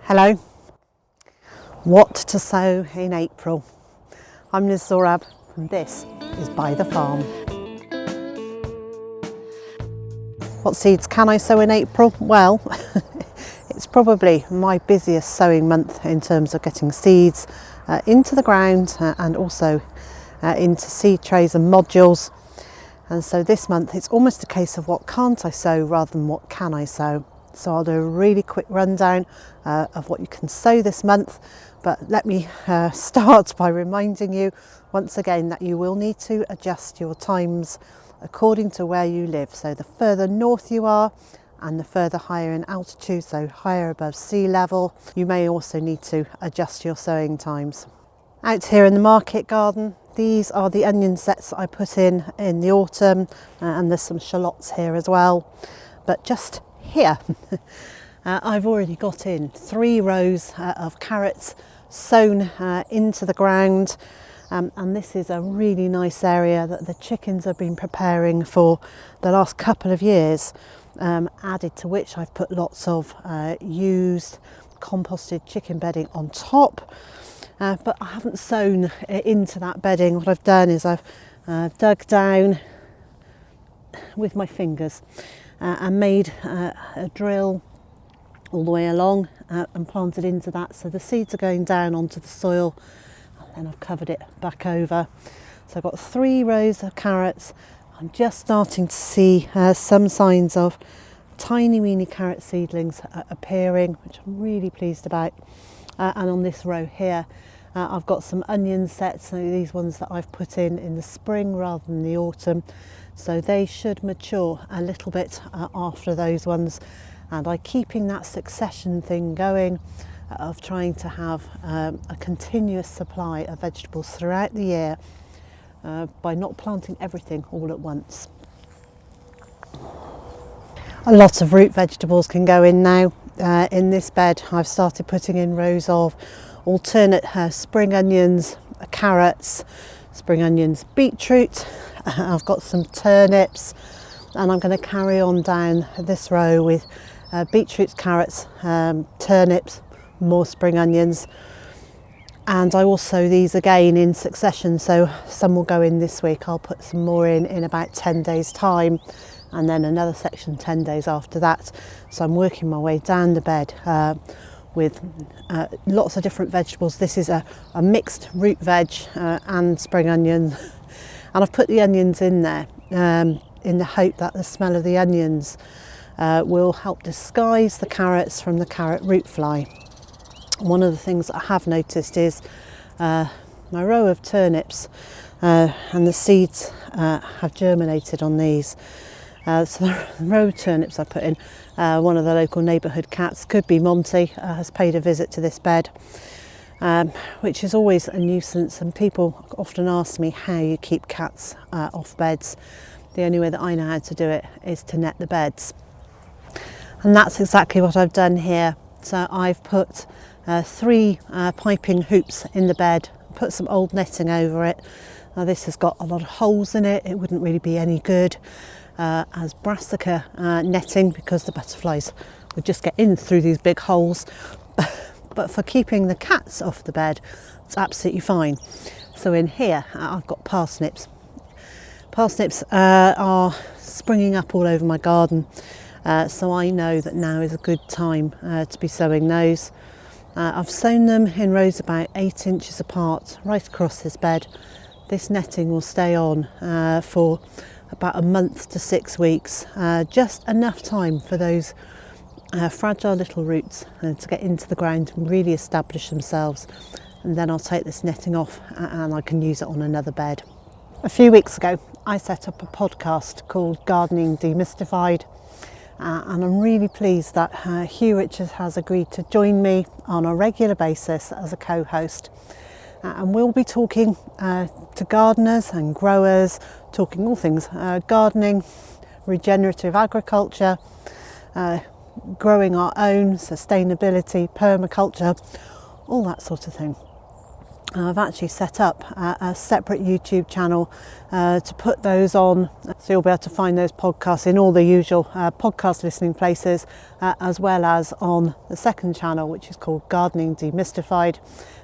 Hello. What to sow in April? I'm Zorab and this is Byther Farm. What seeds can I sow in April? Well, it's probably my busiest sowing month in terms of getting seeds into the ground and also into seed trays and modules. And so this month it's almost a case of what can't I sow rather than what can I sow. So I'll do a really quick rundown of what you can sow this month, but let me start by reminding you once again that you will need to adjust your times according to where you live. So the further north you are and the further higher in altitude, so higher above sea level, you may also need to adjust your sowing times. Out here in the market garden, these are the onion sets that I put in the autumn, and there's some shallots here as well. But just here, I've already got in 3 rows of carrots sown into the ground, and this is a really nice area that the chickens have been preparing for the last couple of years, added to which I've put lots of used composted chicken bedding on top. But I haven't sown into that bedding. What I've done is I've dug down with my fingers and made a drill all the way along and planted into that. So the seeds are going down onto the soil, and then I've covered it back over. So I've got 3 rows of carrots. I'm just starting to see some signs of tiny weeny carrot seedlings appearing, which I'm really pleased about. And on this row here, I've got some onion sets, so these ones that I've put in the spring rather than the autumn. So they should mature a little bit after those ones. And I'm keeping that succession thing going of trying to have a continuous supply of vegetables throughout the year by not planting everything all at once. A lot of root vegetables can go in now. In this bed I've started putting in rows of alternate spring onions, carrots, spring onions, beetroot. I've got some turnips, and I'm going to carry on down this row with beetroots, carrots, turnips, more spring onions. And I will sow these again in succession, so some will go in this week. I'll put some more in about 10 days time, and then another section 10 days after that. So I'm working my way down the bed with lots of different vegetables. This is a mixed root veg and spring onion, and I've put the onions in there in the hope that the smell of the onions will help disguise the carrots from the carrot root fly. One of the things that I have noticed is my row of turnips, and the seeds have germinated on these. So the row of turnips I put in, one of the local neighbourhood cats, could be Monty, has paid a visit to this bed, which is always a nuisance, and people often ask me how you keep cats off beds. The only way that I know how to do it is to net the beds, and that's exactly what I've done here. So I've put 3 piping hoops in the bed, put some old netting over it. Now this has got a lot of holes in it. It wouldn't really be any good as Brassica netting, because the butterflies would just get in through these big holes. But for keeping the cats off the bed, it's absolutely fine. So in here I've got parsnips. Parsnips are springing up all over my garden, so I know that now is a good time to be sowing those. I've sown them in rows about 8 inches apart right across this bed. This netting will stay on for about a month to 6 weeks, just enough time for those fragile little roots to get into the ground and really establish themselves, and then I'll take this netting off and I can use it on another bed. A few weeks ago I set up a podcast called Gardening Demystified, and I'm really pleased that Hugh Richards has agreed to join me on a regular basis as a co-host. And we'll be talking to gardeners and growers, talking all things gardening, regenerative agriculture, growing our own, sustainability, permaculture, all that sort of thing. I've actually set up a separate YouTube channel to put those on, so you'll be able to find those podcasts in all the usual podcast listening places, as well as on the second channel, which is called Gardening Demystified.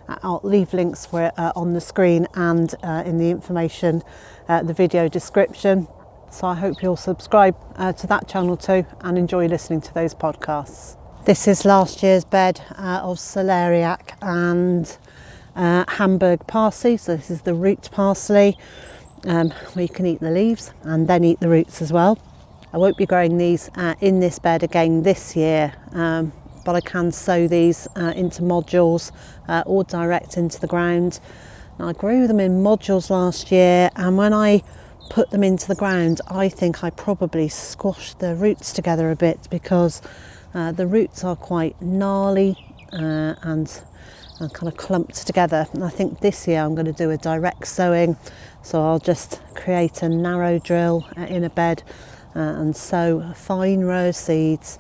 I'll leave links for it on the screen and in the information, the video description. So I hope you'll subscribe to that channel too and enjoy listening to those podcasts. This is last year's bed of Celeriac and Hamburg parsley. So this is the root parsley, where you can eat the leaves and then eat the roots as well. I won't be growing these in this bed again this year, but I can sow these into modules or direct into the ground. Now, I grew them in modules last year, and when I put them into the ground, I think I probably squashed the roots together a bit, because the roots are quite gnarly and kind of clumped together. And I think this year I'm going to do a direct sowing, so I'll just create a narrow drill in a bed and sow a fine row of seeds,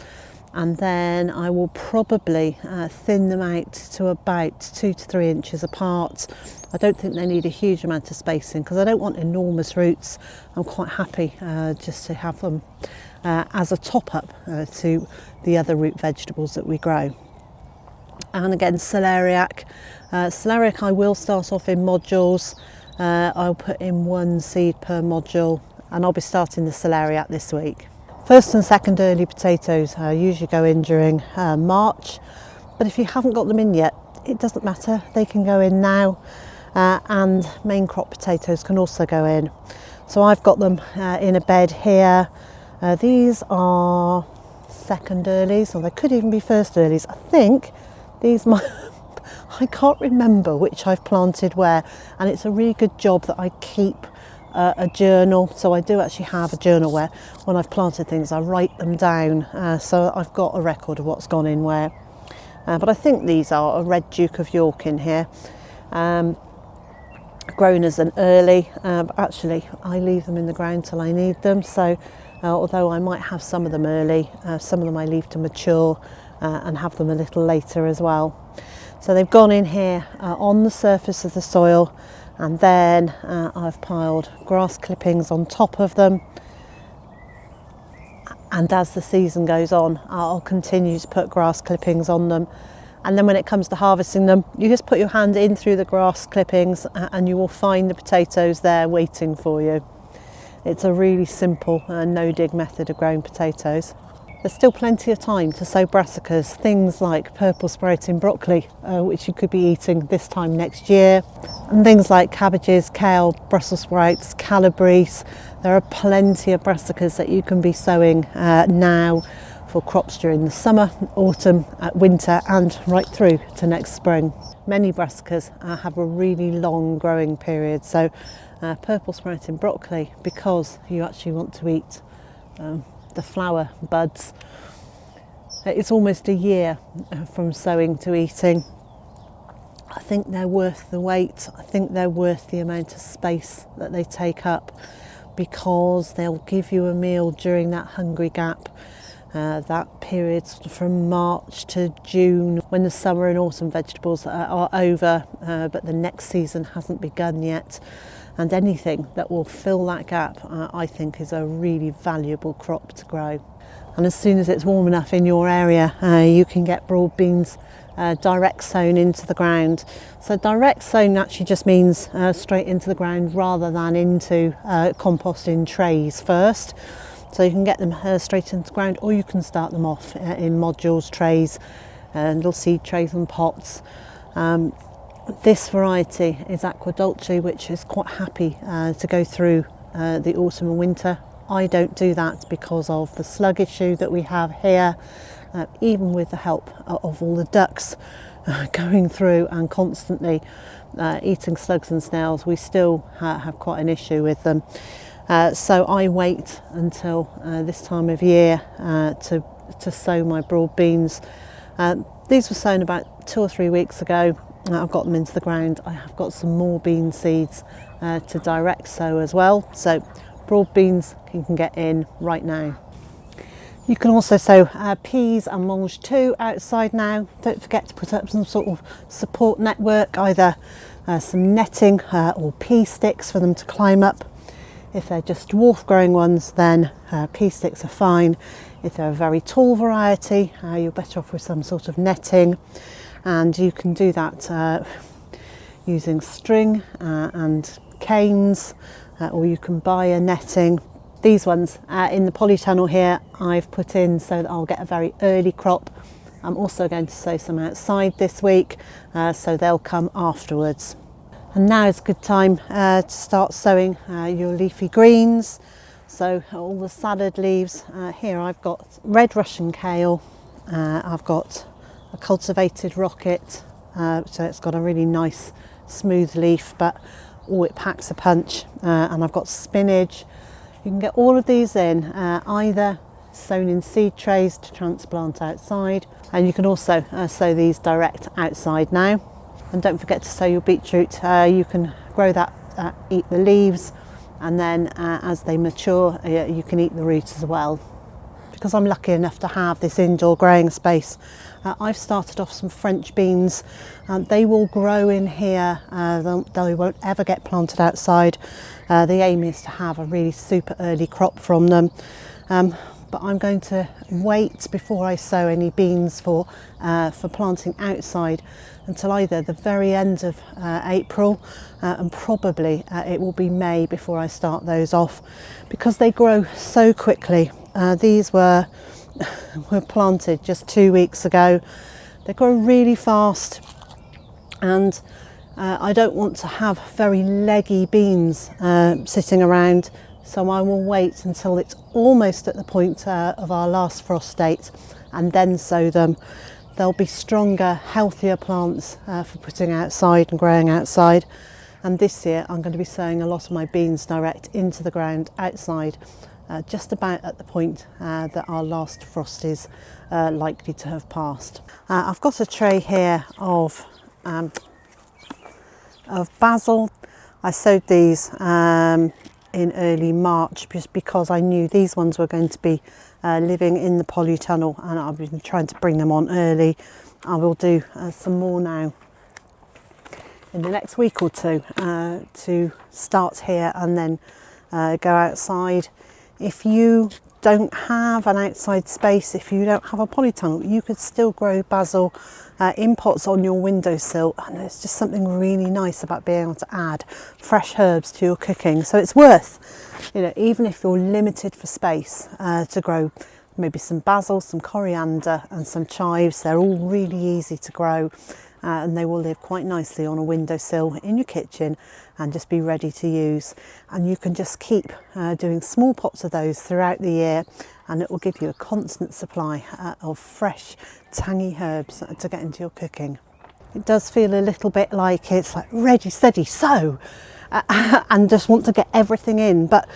and then I will probably thin them out to about 2 to 3 inches apart. I don't think they need a huge amount of spacing, because I don't want enormous roots. I'm quite happy just to have them as a top up to the other root vegetables that we grow. And again, celeriac. Celeriac I will start off in modules. I'll put in 1 seed per module, and I'll be starting the celeriac this week. First and second early potatoes usually go in during March, but if you haven't got them in yet, it doesn't matter, they can go in now. And Maincrop potatoes can also go in. So I've got them in a bed here. These are second earlies, or they could even be first earlies. I think these might, I can't remember which I've planted where, and it's a really good job that I keep a journal. So I do actually have a journal where when I've planted things I write them down, so I've got a record of what's gone in where. But I think these are a Red Duke of York in here, grown as an early, but actually I leave them in the ground till I need them. So although I might have some of them early, some of them I leave to mature and have them a little later as well. So they've gone in here on the surface of the soil, and then I've piled grass clippings on top of them, and as the season goes on I'll continue to put grass clippings on them, and then when it comes to harvesting them, you just put your hand in through the grass clippings and you will find the potatoes there waiting for you. It's a really simple no-dig method of growing potatoes. There's still plenty of time to sow brassicas, things like purple sprouting broccoli, which you could be eating this time next year, and things like cabbages, kale, Brussels sprouts, calabrese. There are plenty of brassicas that you can be sowing now for crops during the summer, autumn, winter, and right through to next spring. Many brassicas have a really long growing period, so purple sprouting broccoli, because you actually want to eat the flower buds, it's almost a year from sowing to eating. I think they're worth the wait. I think they're worth the amount of space that they take up, because they'll give you a meal during that hungry gap, that period sort of from March to June, when the summer and autumn vegetables are over, but the next season hasn't begun yet. And anything that will fill that gap, I think, is a really valuable crop to grow. And as soon as it's warm enough in your area, you can get broad beans direct sown into the ground. So direct sown actually just means straight into the ground rather than into compost in trays first. So you can get them straight into the ground, or you can start them off in modules, trays, little seed trays and pots. This variety is Aqua Dolce, which is quite happy to go through the autumn and winter. I don't do that because of the slug issue that we have here. Even with the help of all the ducks going through and constantly eating slugs and snails, we still have quite an issue with them. So I wait until this time of year to sow my broad beans. These were sown about 2 or 3 weeks ago. I've got them into the ground. I have got some more bean seeds to direct sow as well. So broad beans you can get in right now. You can also sow peas and mulch too outside now. Don't forget to put up some sort of support network, either some netting or pea sticks for them to climb up. If they're just dwarf growing ones, then pea sticks are fine. If they're a very tall variety, you're better off with some sort of netting, and you can do that using string and canes, or you can buy a netting. These ones in the polytunnel here I've put in so that I'll get a very early crop. I'm also going to sow some outside this week, so they'll come afterwards. And now is a good time to start sowing your leafy greens. So all the salad leaves. Here I've got red Russian kale, I've got a cultivated rocket, so it's got a really nice smooth leaf, but it packs a punch, and I've got spinach. You can get all of these in either sown in seed trays to transplant outside, and you can also sow these direct outside now. And don't forget to sow your beetroot. You can grow that, eat the leaves, and then as they mature you can eat the root as well. Because I'm lucky enough to have this indoor growing space, I've started off some French beans. They will grow in here, they won't ever get planted outside. The aim is to have a really super early crop from them, but I'm going to wait before I sow any beans for planting outside until either the very end of April, and probably it will be May before I start those off, because they grow so quickly. These were planted just 2 weeks ago. They grow really fast, and I don't want to have very leggy beans sitting around, so I will wait until it's almost at the point of our last frost date and then sow them. They'll be stronger, healthier plants for putting outside and growing outside. And this year I'm going to be sowing a lot of my beans direct into the ground outside, just about at the point that our last frost is likely to have passed. I've got a tray here of basil. I sowed these in early March just because I knew these ones were going to be living in the polytunnel, and I've been trying to bring them on early. I will do some more now in the next week or two to start here and then go outside. If you don't have an outside space, if you don't have a polytunnel, you could still grow basil in pots on your windowsill, and there's just something really nice about being able to add fresh herbs to your cooking. So it's worth, even if you're limited for space, to grow maybe some basil, some coriander and some chives. They're all really easy to grow, and they will live quite nicely on a windowsill in your kitchen and just be ready to use. And you can just keep doing small pots of those throughout the year, and it will give you a constant supply of fresh tangy herbs to get into your cooking. It does feel a little bit like it's like ready, steady, sow, and just want to get everything in. But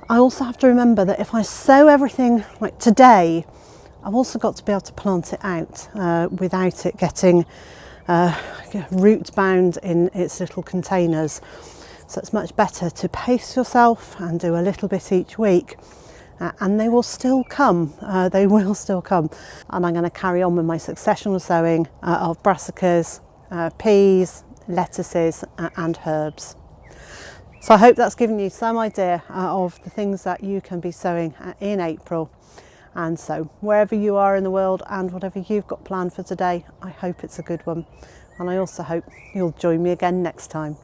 I also have to remember that if I sow everything like today, I've also got to be able to plant it out without it getting root bound in its little containers. So it's much better to pace yourself and do a little bit each week, and they will still come. They will still come. And I'm going to carry on with my successional sowing of brassicas, peas, lettuces and herbs. So I hope that's given you some idea of the things that you can be sowing in April. And so wherever you are in the world and whatever you've got planned for today, I hope it's a good one. And I also hope you'll join me again next time.